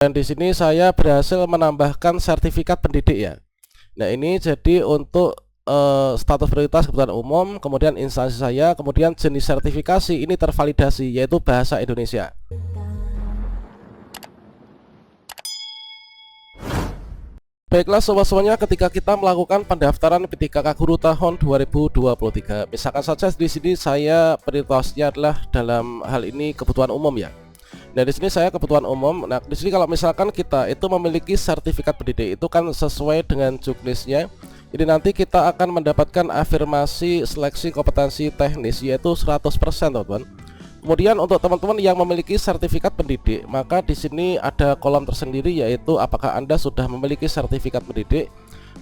Dan di sini saya berhasil menambahkan sertifikat pendidik ya. Nah, ini jadi untuk status prioritas kebutuhan umum, kemudian instansi saya, kemudian jenis sertifikasi ini tervalidasi yaitu bahasa Indonesia. Baiklah sobat-sobatnya, ketika kita melakukan pendaftaran PTKK Guru tahun 2023, misalkan saja di sini saya prioritasnya adalah dalam hal ini kebutuhan umum ya. Nah, di sini saya kebutuhan umum. Nah, di sini kalau misalkan kita itu memiliki sertifikat pendidik, itu kan sesuai dengan juknisnya. Ini nanti kita akan mendapatkan afirmasi seleksi kompetensi teknis yaitu 100%, teman-teman. Kemudian untuk teman-teman yang memiliki sertifikat pendidik, maka di sini ada kolom tersendiri yaitu apakah Anda sudah memiliki sertifikat pendidik.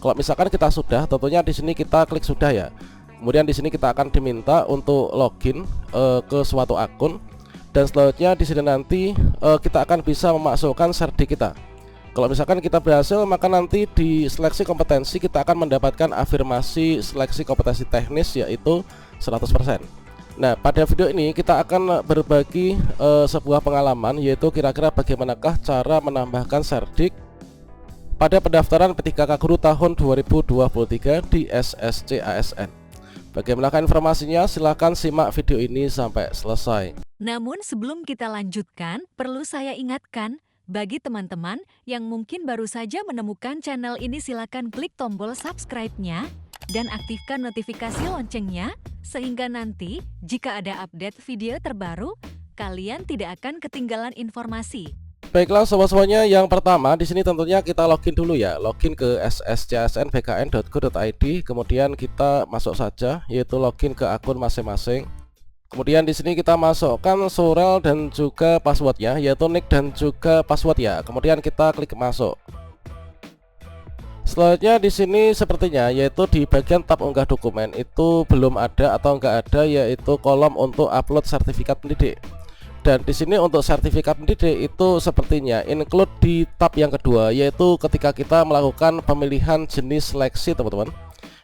Kalau misalkan kita sudah, tentunya di sini kita klik sudah ya. Kemudian di sini kita akan diminta untuk login ke suatu akun. Dan selanjutnya di sini nanti kita akan bisa memasukkan serdik kita. Kalau misalkan kita berhasil, maka nanti di seleksi kompetensi kita akan mendapatkan afirmasi seleksi kompetensi teknis yaitu 100%. Nah, pada video ini kita akan berbagi sebuah pengalaman yaitu kira-kira bagaimanakah cara menambahkan serdik pada pendaftaran PTKK Guru tahun 2023 di SSC-ASN. Bagaimanakah informasinya? Silahkan simak video ini sampai selesai. Namun sebelum kita lanjutkan, perlu saya ingatkan, bagi teman-teman yang mungkin baru saja menemukan channel ini, silakan klik tombol subscribe-nya dan aktifkan notifikasi loncengnya, sehingga nanti jika ada update video terbaru, kalian tidak akan ketinggalan informasi. Baiklah sobat-sobatnya, yang pertama di sini tentunya kita login dulu ya, login ke sscsnbkn.go.id, kemudian kita masuk saja yaitu login ke akun masing-masing. Kemudian di sini kita masukkan surel dan juga passwordnya yaitu nick dan juga password ya. Kemudian kita klik masuk. Selanjutnya di sini sepertinya yaitu di bagian tab unggah dokumen itu belum ada atau enggak ada yaitu kolom untuk upload sertifikat pendidik. Dan di sini untuk sertifikat pendidik itu sepertinya include di tab yang kedua yaitu ketika kita melakukan pemilihan jenis seleksi, teman-teman.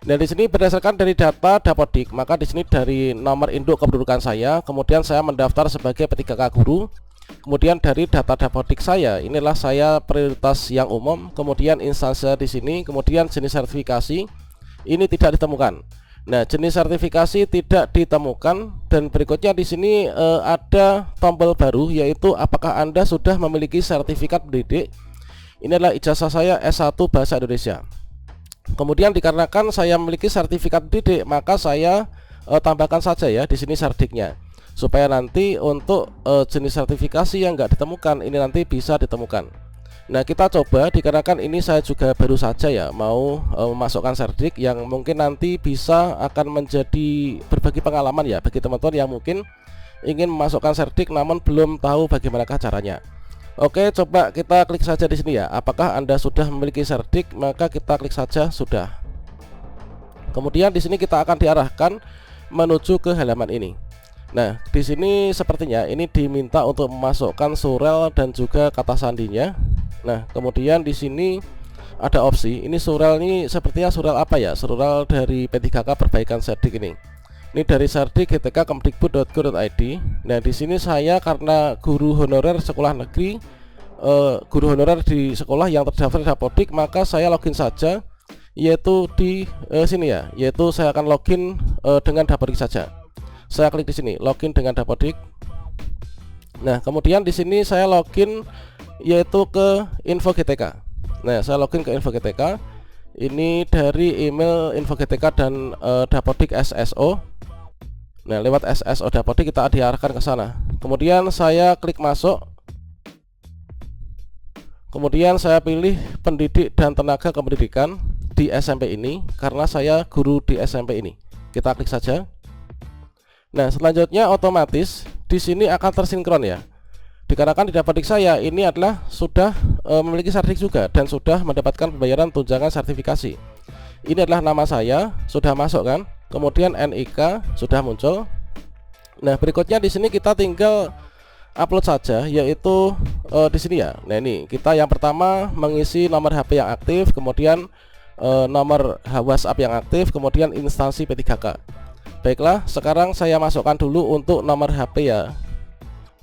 Nah, di sini berdasarkan dari data Dapodik, maka di sini dari nomor induk kependudukan saya, kemudian saya mendaftar sebagai PTKK Guru. Kemudian dari data Dapodik saya, inilah saya prioritas yang umum, kemudian instansi di sini, kemudian jenis sertifikasi ini tidak ditemukan. Nah, jenis sertifikasi tidak ditemukan dan berikutnya di sini ada tombol baru yaitu apakah Anda sudah memiliki sertifikat pendidik. Ini adalah ijazah saya S1 Bahasa Indonesia. Kemudian dikarenakan saya memiliki sertifikat pendidik, maka saya tambahkan saja ya di sini serdiknya, supaya nanti untuk jenis sertifikasi yang enggak ditemukan ini nanti bisa ditemukan. Nah, kita coba, dikarenakan ini saya juga baru saja ya mau memasukkan serdik yang mungkin nanti bisa akan menjadi berbagi pengalaman ya bagi teman-teman yang mungkin ingin memasukkan serdik namun belum tahu bagaimanakah caranya. Oke, coba kita klik saja di sini ya. Apakah Anda sudah memiliki serdik? Maka kita klik saja sudah. Kemudian di sini kita akan diarahkan menuju ke halaman ini. Nah, di sini sepertinya ini diminta untuk memasukkan surel dan juga kata sandinya. Nah, kemudian di sini ada opsi. Ini surel ini sepertinya surel apa ya? Surel dari P3K perbaikan serdik ini. Ini dari sardik.gtk.kemdikbud.go.id. Nah, di sini saya karena guru honorer sekolah negeri, guru honorer di sekolah yang terdaftar di Dapodik, maka saya login saja yaitu di sini ya, yaitu saya akan login dengan Dapodik saja. Saya klik di sini, login dengan Dapodik. Nah, kemudian di sini saya login yaitu ke info GTK. Nah, saya login ke info GTK. Ini dari email info GTK dan Dapodik SSO. Nah, lewat SSO Dapodik kita diarahkan ke sana. Kemudian saya klik masuk. Kemudian saya pilih pendidik dan tenaga kependidikan di SMP ini karena saya guru di SMP ini. Kita klik saja. Nah, selanjutnya otomatis di sini akan tersinkron ya. Dikarenakan di Dapodik saya ini adalah sudah memiliki serdik juga dan sudah mendapatkan pembayaran tunjangan sertifikasi. Ini adalah nama saya, sudah masuk kan? Kemudian NIK sudah muncul. Nah, berikutnya di sini kita tinggal upload saja yaitu di sini ya. Nah, ini kita yang pertama mengisi nomor HP yang aktif, kemudian nomor WhatsApp yang aktif, kemudian instansi P3K. Baiklah, sekarang saya masukkan dulu untuk nomor HP ya.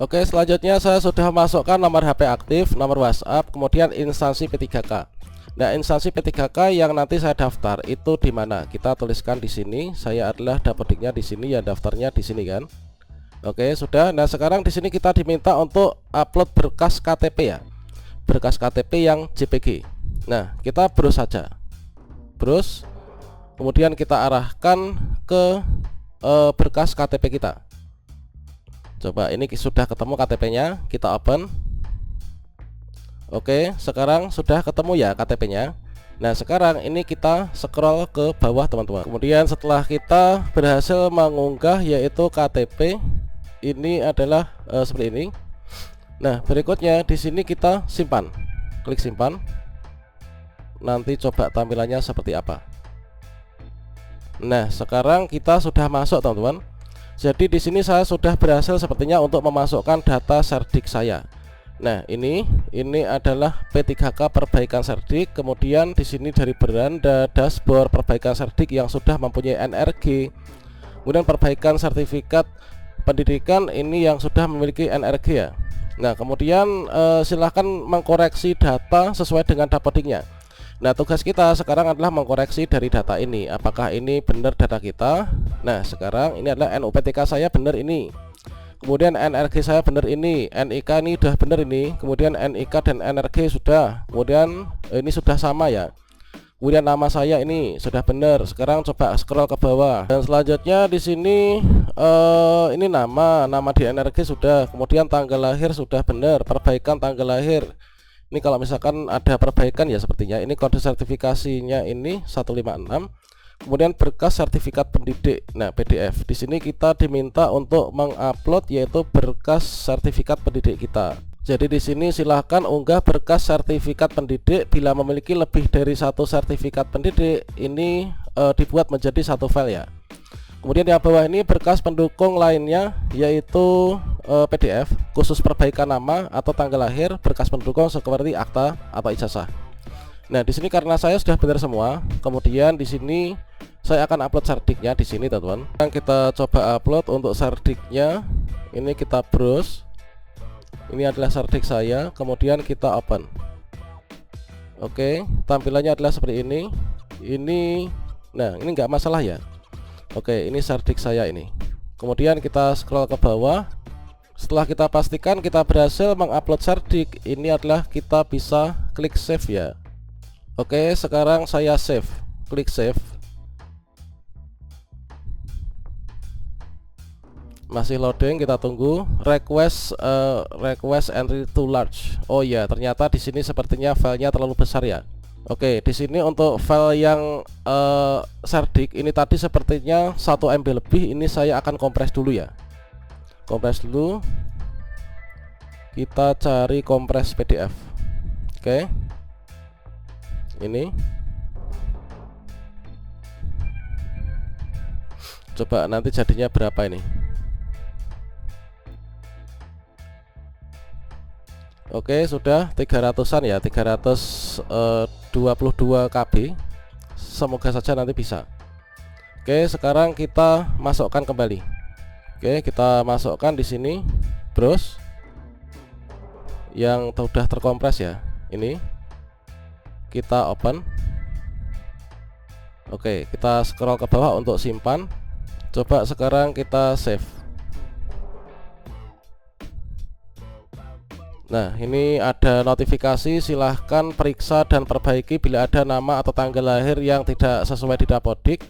Oke, selanjutnya saya sudah masukkan nomor HP aktif, nomor WhatsApp, kemudian instansi P3K. Nah, instansi P3K yang nanti saya daftar itu di mana? Kita tuliskan di sini. Saya adalah dapodiknya di sini, ya daftarnya di sini kan. Oke, sudah. Nah, sekarang di sini kita diminta untuk upload berkas KTP ya. Berkas KTP yang JPG. Nah, kita browse saja. Browse. Kemudian kita arahkan ke berkas KTP kita. Coba ini sudah ketemu KTP-nya, kita open. Oke, sekarang sudah ketemu ya KTP-nya. Nah, sekarang ini kita scroll ke bawah teman-teman. Kemudian setelah kita berhasil mengunggah yaitu KTP, ini adalah seperti ini. Nah, berikutnya di sini kita simpan. Klik simpan. Nanti coba tampilannya seperti apa. Nah, sekarang kita sudah masuk teman-teman. Jadi di sini saya sudah berhasil sepertinya untuk memasukkan data Serdik saya. Nah, ini adalah P3K perbaikan Serdik. Kemudian di sini dari beranda dashboard perbaikan Serdik yang sudah mempunyai NRG. Kemudian perbaikan sertifikat pendidikan ini yang sudah memiliki NRG ya. Nah, kemudian silahkan mengkoreksi data sesuai dengan dapodiknya. Nah, tugas kita sekarang adalah mengkoreksi dari data ini. Apakah ini benar data kita? Nah, sekarang ini adalah NUPTK saya benar ini. Kemudian NRG saya benar ini. NIK ini sudah benar ini. Kemudian NIK dan NRG sudah. Kemudian ini sudah sama ya. Kemudian nama saya ini sudah benar. Sekarang coba scroll ke bawah. Dan selanjutnya di sini ini nama di NRG sudah. Kemudian tanggal lahir sudah benar. Perbaikan tanggal lahir. Ini kalau misalkan ada perbaikan ya sepertinya ini kode sertifikasinya ini 156. Kemudian berkas sertifikat pendidik. Nah, PDF. Di sini kita diminta untuk mengupload yaitu berkas sertifikat pendidik kita. Jadi di sini silahkan unggah berkas sertifikat pendidik. Bila memiliki lebih dari satu sertifikat pendidik, ini dibuat menjadi satu file ya. Kemudian di bawah ini berkas pendukung lainnya yaitu PDF khusus perbaikan nama atau tanggal lahir, berkas pendukung seperti akta atau ijazah. Nah, di sini karena saya sudah benar semua, kemudian di sini saya akan upload serdiknya di sini, teman-teman. Kita coba upload untuk serdiknya. Ini kita browse. Ini adalah serdik saya, kemudian kita open. Oke, tampilannya adalah seperti ini. Nah, ini nggak masalah ya. Oke, ini serdik saya ini. Kemudian kita scroll ke bawah. Setelah kita pastikan kita berhasil mengupload serdik, ini adalah kita bisa klik save ya. Oke, sekarang saya save. Klik save. Masih loading, kita tunggu. Request entry too large. Oh ya, ternyata di sini sepertinya filenya terlalu besar ya. Oke, di sini untuk file yang serdik ini tadi sepertinya 1 MB lebih. Ini saya akan kompres dulu ya. Kompres dulu. Kita cari kompres PDF. Oke. Ini. Coba nanti jadinya berapa ini. Oke, sudah 300-an ya, 322 KB. Semoga saja nanti bisa. Oke, sekarang kita masukkan kembali. Oke, kita masukkan di sini browse yang sudah terkompres ya. Ini kita open. Oke, kita scroll ke bawah untuk simpan. Coba sekarang kita save. Nah, ini ada notifikasi, silahkan periksa dan perbaiki bila ada nama atau tanggal lahir yang tidak sesuai di dapodik.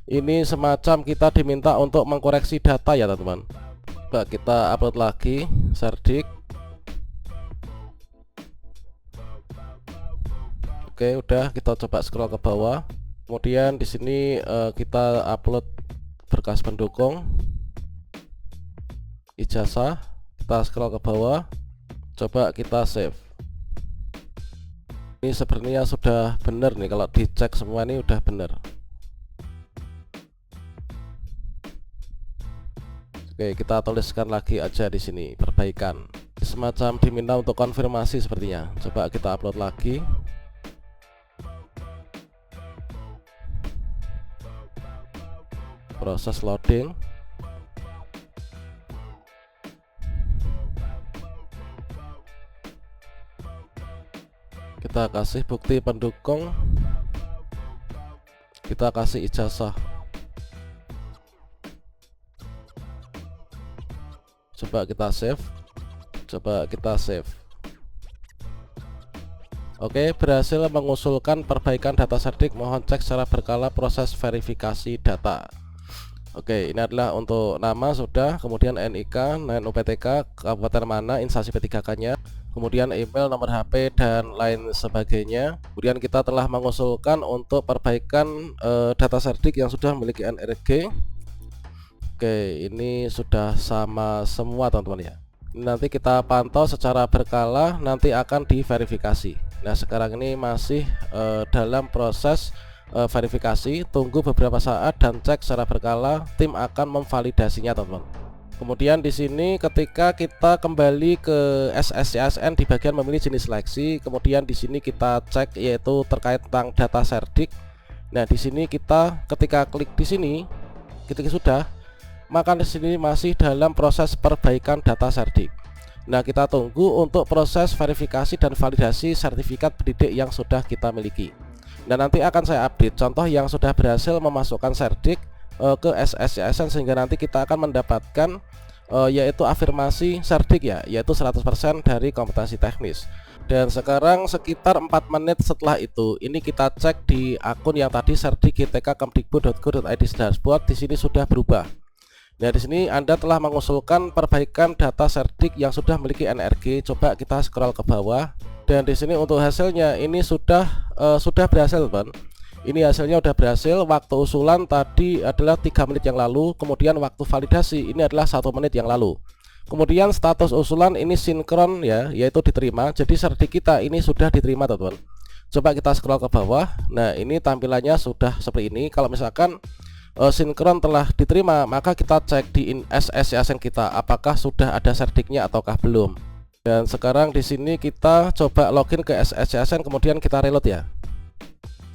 Ini semacam kita diminta untuk mengkoreksi data ya teman-teman. Coba kita upload lagi serdik. Oke, udah, kita coba scroll ke bawah. Kemudian di sini kita upload berkas pendukung, ijazah. Kita scroll ke bawah. Coba kita save. Ini sebenarnya sudah benar nih, kalau dicek semua ini udah benar. Oke, kita tuliskan lagi aja di sini perbaikan. Semacam diminta untuk konfirmasi sepertinya. Coba kita upload lagi. Proses loading. kita kasih bukti pendukung, kita kasih ijazah. Coba kita save, Oke, berhasil mengusulkan perbaikan data cerdik, mohon cek secara berkala proses verifikasi data. Oke, ini adalah untuk nama sudah, kemudian NIK, NIN UPTK, kabupaten mana, instansi P3K-nya, kemudian email, nomor HP, dan lain sebagainya. Kemudian kita telah mengusulkan untuk perbaikan data cerdik yang sudah memiliki NRG. Oke, ini sudah sama semua teman-teman ya. Nanti kita pantau secara berkala, nanti akan diverifikasi. Nah, sekarang ini masih dalam proses verifikasi, tunggu beberapa saat dan cek secara berkala, tim akan memvalidasinya teman-teman. Kemudian di sini ketika kita kembali ke SSCSN di bagian memilih jenis seleksi, kemudian di sini kita cek yaitu terkait tentang data cerdik. Nah, di sini kita ketika klik di sini, ketika sudah, maka di sini masih dalam proses perbaikan data cerdik. Nah, kita tunggu untuk proses verifikasi dan validasi sertifikat pendidik yang sudah kita miliki. Nah, nanti akan saya update contoh yang sudah berhasil memasukkan cerdik ke SSCSN, sehingga nanti kita akan mendapatkan yaitu afirmasi cerdik ya, yaitu 100% dari kompetensi teknis. Dan sekarang sekitar 4 menit setelah itu, ini kita cek di akun yang tadi cerdik.gtk.kemdikbud.go.id/dashboard, di sini sudah berubah. Nah, di sini Anda telah mengusulkan perbaikan data cerdik yang sudah memiliki NRG. Coba kita scroll ke bawah, dan di sini untuk hasilnya ini sudah berhasil, teman. Ini hasilnya sudah berhasil. Waktu usulan tadi adalah 3 menit yang lalu, kemudian waktu validasi ini adalah 1 menit yang lalu. Kemudian status usulan ini sinkron ya, yaitu diterima. Jadi cerdik kita ini sudah diterima, teman-teman. Coba kita scroll ke bawah. Nah, ini tampilannya sudah seperti ini. Kalau misalkan sinkron telah diterima, maka kita cek di SSCSN kita apakah sudah ada cerdiknya ataukah belum. Dan sekarang di sini kita coba login ke SSCSN, kemudian kita reload ya.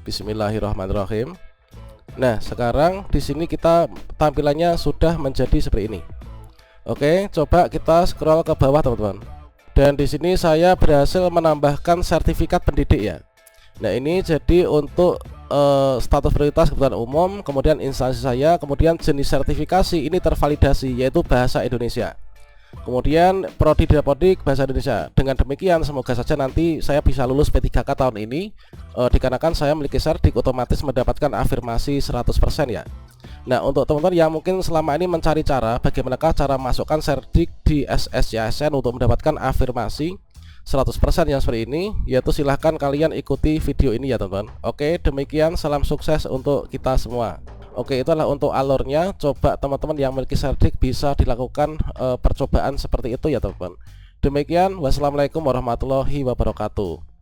Bismillahirrahmanirrahim. Nah, sekarang di sini kita tampilannya sudah menjadi seperti ini. Oke, coba kita scroll ke bawah teman-teman. Dan di sini saya berhasil menambahkan sertifikat pendidik ya. Nah, ini jadi untuk status prioritas kebutuhan umum, kemudian instansi saya, kemudian jenis sertifikasi ini tervalidasi yaitu bahasa Indonesia, kemudian prodi dapodik bahasa Indonesia. Dengan demikian semoga saja nanti saya bisa lulus P3K tahun ini, dikarenakan saya memiliki cerdik, otomatis mendapatkan afirmasi 100% ya. Nah, untuk teman-teman yang mungkin selama ini mencari cara bagaimanakah cara masukkan cerdik di SSCSN untuk mendapatkan afirmasi 100% yang seperti ini, yaitu silahkan kalian ikuti video ini ya teman-teman. Oke, demikian, salam sukses untuk kita semua. Oke, itulah untuk alurnya. Coba teman-teman yang memiliki cerdik bisa dilakukan percobaan seperti itu ya teman-teman. Demikian, wassalamualaikum warahmatullahi wabarakatuh.